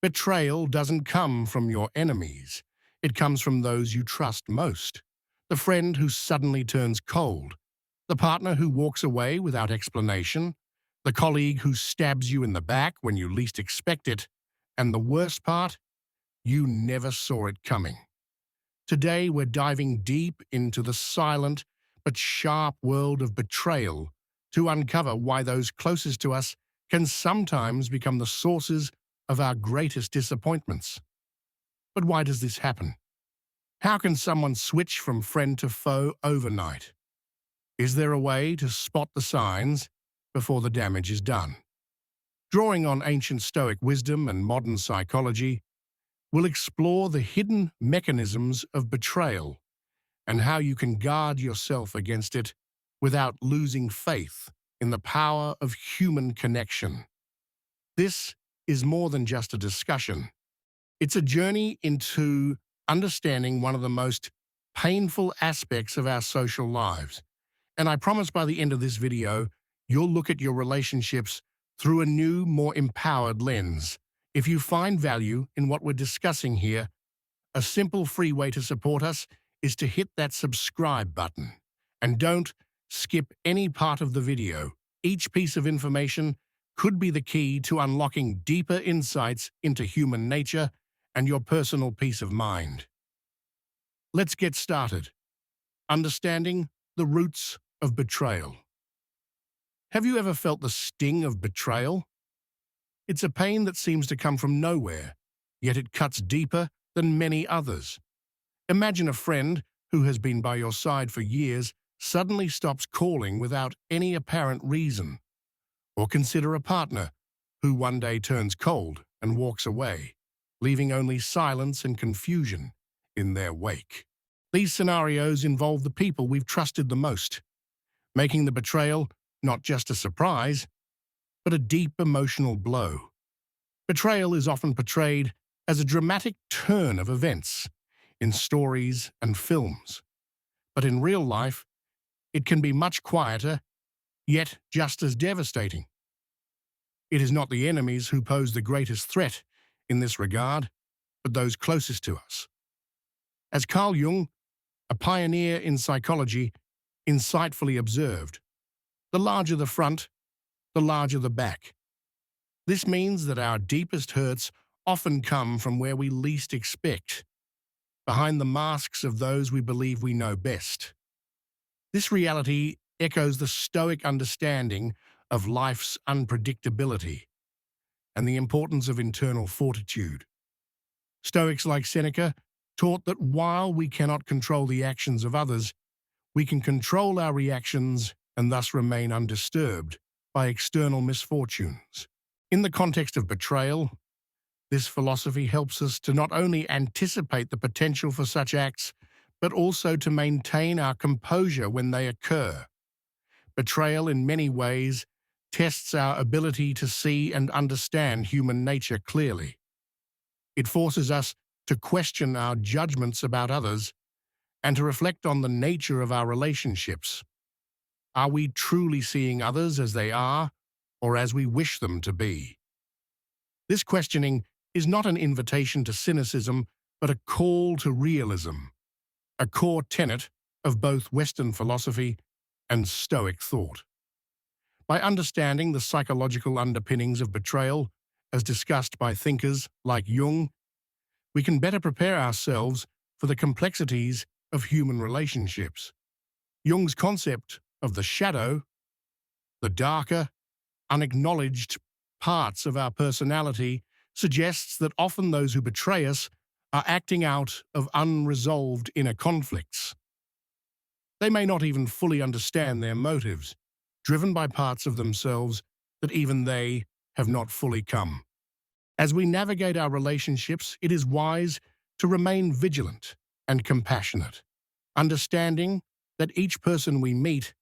Betrayal doesn't come from your enemies. It comes from those you trust most. The friend who suddenly turns cold, the partner who walks away without explanation, the colleague who stabs you in the back when you least expect it, and the worst part, you never saw it coming. Today we're diving deep into the silent but sharp world of betrayal to uncover why those closest to us can sometimes become the sources of our greatest disappointments. But why does this happen? How can someone switch from friend to foe overnight? Is there a way to spot the signs before the damage is done? Drawing on ancient Stoic wisdom and modern psychology, we'll explore the hidden mechanisms of betrayal and how you can guard yourself against it without losing faith in the power of human connection. This is more than just a discussion. It's a journey into understanding one of the most painful aspects of our social lives. And I promise by the end of this video, you'll look at your relationships through a new, more empowered lens. If you find value in what we're discussing here, a simple free way to support us is to hit that subscribe button. And don't skip any part of the video. Each piece of information could be the key to unlocking deeper insights into human nature and your personal peace of mind. Let's get started. Understanding the roots of betrayal. Have you ever felt the sting of betrayal? It's a pain that seems to come from nowhere, yet it cuts deeper than many others. Imagine a friend who has been by your side for years suddenly stops calling without any apparent reason. Or consider a partner who one day turns cold and walks away, leaving only silence and confusion in their wake. These scenarios involve the people we've trusted the most, making the betrayal not just a surprise, but a deep emotional blow. Betrayal is often portrayed as a dramatic turn of events in stories and films. But in real life, it can be much quieter, yet just as devastating. It is not the enemies who pose the greatest threat in this regard, but those closest to us. As Carl Jung, a pioneer in psychology, insightfully observed, the larger the front, the larger the back. This means that our deepest hurts often come from where we least expect, behind the masks of those we believe we know best. This reality echoes the Stoic understanding of life's unpredictability and the importance of internal fortitude. Stoics like Seneca taught that while we cannot control the actions of others, we can control our reactions and thus remain undisturbed by external misfortunes. In the context of betrayal, this philosophy helps us to not only anticipate the potential for such acts, but also to maintain our composure when they occur. Betrayal, in many ways, tests our ability to see and understand human nature clearly. It forces us to question our judgments about others and to reflect on the nature of our relationships. Are we truly seeing others as they are, or as we wish them to be? This questioning is not an invitation to cynicism, but a call to realism, a core tenet of both Western philosophy and Stoic thought. By understanding the psychological underpinnings of betrayal, as discussed by thinkers like Jung, we can better prepare ourselves for the complexities of human relationships. Jung's concept of the shadow, the darker, unacknowledged parts of our personality, suggests that often those who betray us are acting out of unresolved inner conflicts. They may not even fully understand their motives, driven by parts of themselves that even they have not fully come. As we navigate our relationships, it is wise to remain vigilant and compassionate, understanding that each person we meet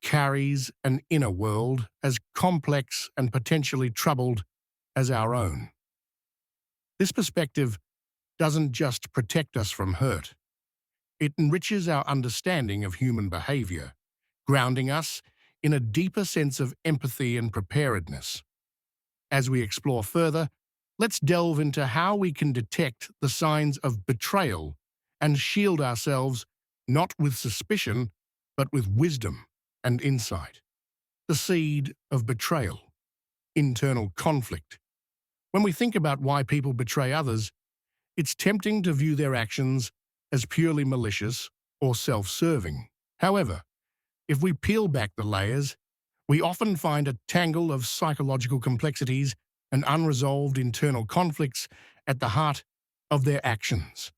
carries an inner world as complex and potentially troubled as our own. This perspective doesn't just protect us from hurt. It enriches our understanding of human behavior, grounding us in a deeper sense of empathy and preparedness. As we explore further, Let's delve into how we can detect the signs of betrayal and shield ourselves not with suspicion, but with wisdom and insight. The seed of betrayal, internal conflict. When we think about why people betray others, it's tempting to view their actions as purely malicious or self-serving. However, if we peel back the layers, we often find a tangle of psychological complexities and unresolved internal conflicts at the heart of their actions.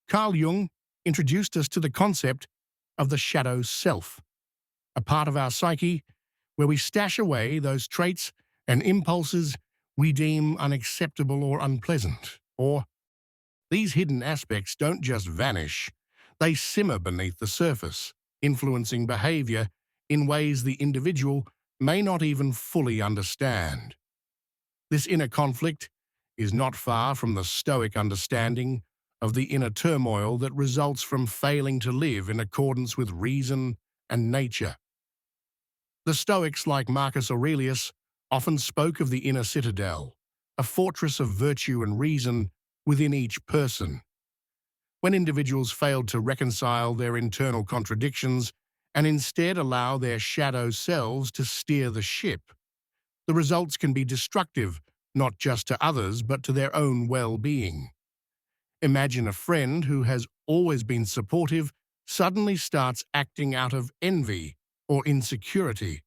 Carl Jung introduced us to the concept of the shadow self, a part of our psyche where we stash away those traits and impulses we deem unacceptable or unpleasant. Or these hidden aspects don't just vanish, they simmer beneath the surface, influencing behavior in ways the individual may not even fully understand. This inner conflict is not far from the Stoic understanding of the inner turmoil that results from failing to live in accordance with reason and nature. The Stoics, like Marcus Aurelius, often spoke of the inner citadel, a fortress of virtue and reason within each person. When individuals failed to reconcile their internal contradictions and instead allow their shadow selves to steer the ship, the results can be destructive, not just to others, but to their own well-being. Imagine a friend who has always been supportive suddenly starts acting out of envy or insecurity.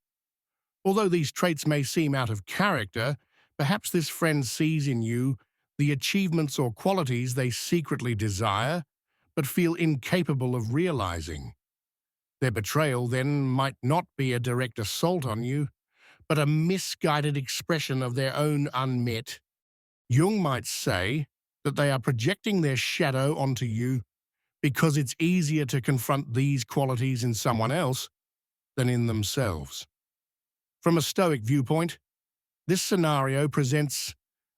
Although these traits may seem out of character, perhaps this friend sees in you the achievements or qualities they secretly desire, but feel incapable of realizing. Their betrayal then might not be a direct assault on you, but a misguided expression of their own unmet. Jung might say that they are projecting their shadow onto you because it's easier to confront these qualities in someone else than in themselves. From a Stoic viewpoint, this scenario presents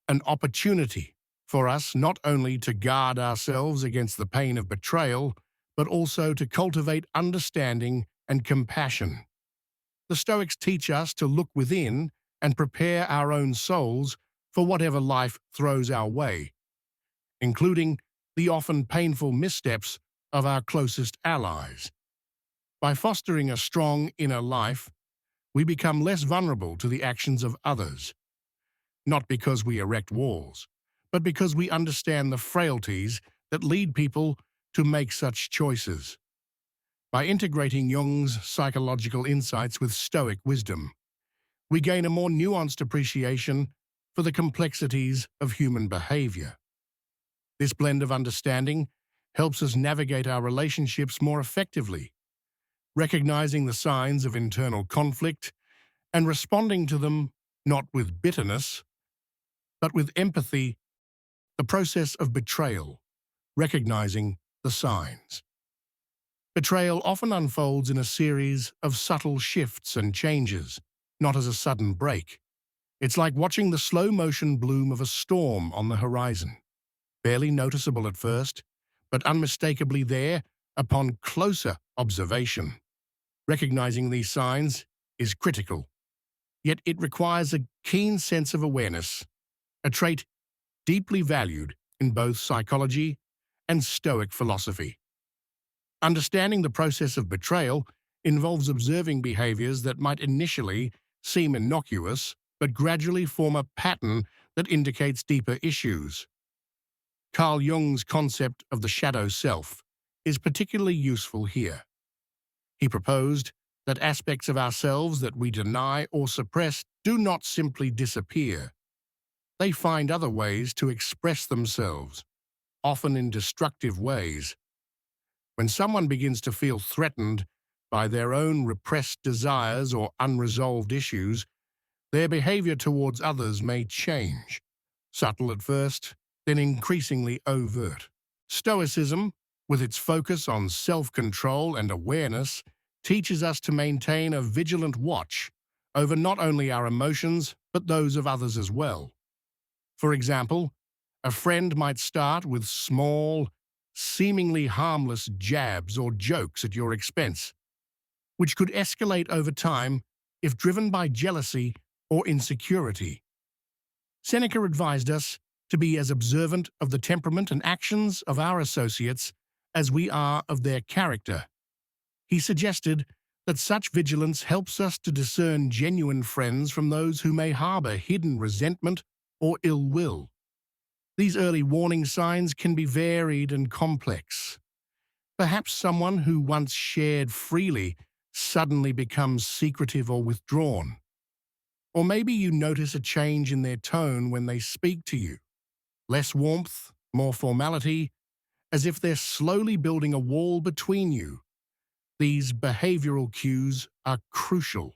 an opportunity for us not only to guard ourselves against the pain of betrayal, but also to cultivate understanding and compassion. The Stoics teach us to look within and prepare our own souls for whatever life throws our way, including the often painful missteps of our closest allies. By fostering a strong inner life, we become less vulnerable to the actions of others, not because we erect walls, but because we understand the frailties that lead people to make such choices. By integrating Jung's psychological insights with Stoic wisdom, we gain a more nuanced appreciation for the complexities of human behavior. This blend of understanding helps us navigate our relationships more effectively, recognizing the signs of internal conflict and responding to them not with bitterness, but with empathy. The process of betrayal, recognizing the signs. Betrayal often unfolds in a series of subtle shifts and changes, not as a sudden break. It's like watching the slow-motion bloom of a storm on the horizon, barely noticeable at first, but unmistakably there upon closer observation. Recognizing these signs is critical, yet it requires a keen sense of awareness, a trait deeply valued in both psychology and Stoic philosophy. Understanding the process of betrayal involves observing behaviors that might initially seem innocuous, but gradually form a pattern that indicates deeper issues. Carl Jung's concept of the shadow self is particularly useful here. He proposed that aspects of ourselves that we deny or suppress do not simply disappear. They find other ways to express themselves, often in destructive ways. When someone begins to feel threatened by their own repressed desires or unresolved issues, their behavior towards others may change, subtle at first, then increasingly overt. Stoicism, with its focus on self-control and awareness, teaches us to maintain a vigilant watch over not only our emotions, but those of others as well. For example, a friend might start with small, seemingly harmless jabs or jokes at your expense, which could escalate over time if driven by jealousy or insecurity. Seneca advised us to be as observant of the temperament and actions of our associates as we are of their character. He suggested that such vigilance helps us to discern genuine friends from those who may harbor hidden resentment or ill will. These early warning signs can be varied and complex. Perhaps someone who once shared freely suddenly becomes secretive or withdrawn. Or maybe you notice a change in their tone when they speak to you. Less warmth, more formality, as if they're slowly building a wall between you. These behavioral cues are crucial.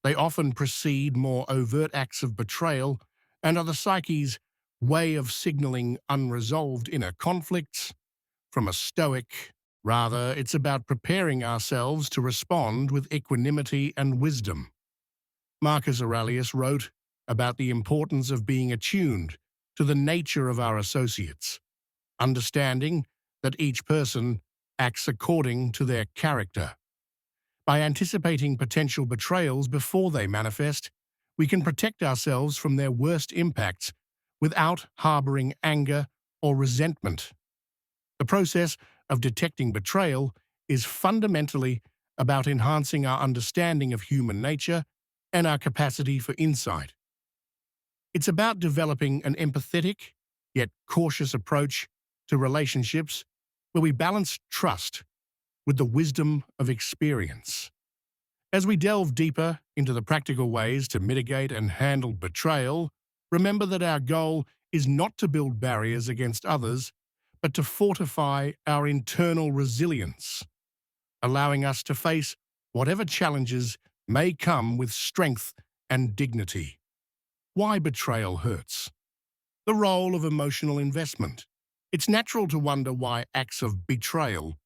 They often precede more overt acts of betrayal and are the psyche's way of signaling unresolved inner conflicts. From a Stoic, rather, it's about preparing ourselves to respond with equanimity and wisdom. Marcus Aurelius wrote about the importance of being attuned to the nature of our associates, understanding that each person acts according to their character. By anticipating potential betrayals before they manifest, we can protect ourselves from their worst impacts without harboring anger or resentment. The process of detecting betrayal is fundamentally about enhancing our understanding of human nature and our capacity for insight. It's about developing an empathetic, yet cautious approach to relationships where we balance trust with the wisdom of experience. As we delve deeper into the practical ways to mitigate and handle betrayal, remember that our goal is not to build barriers against others, but to fortify our internal resilience, allowing us to face whatever challenges may come with strength and dignity. Why betrayal hurts? The role of emotional investment. It's natural to wonder why acts of betrayal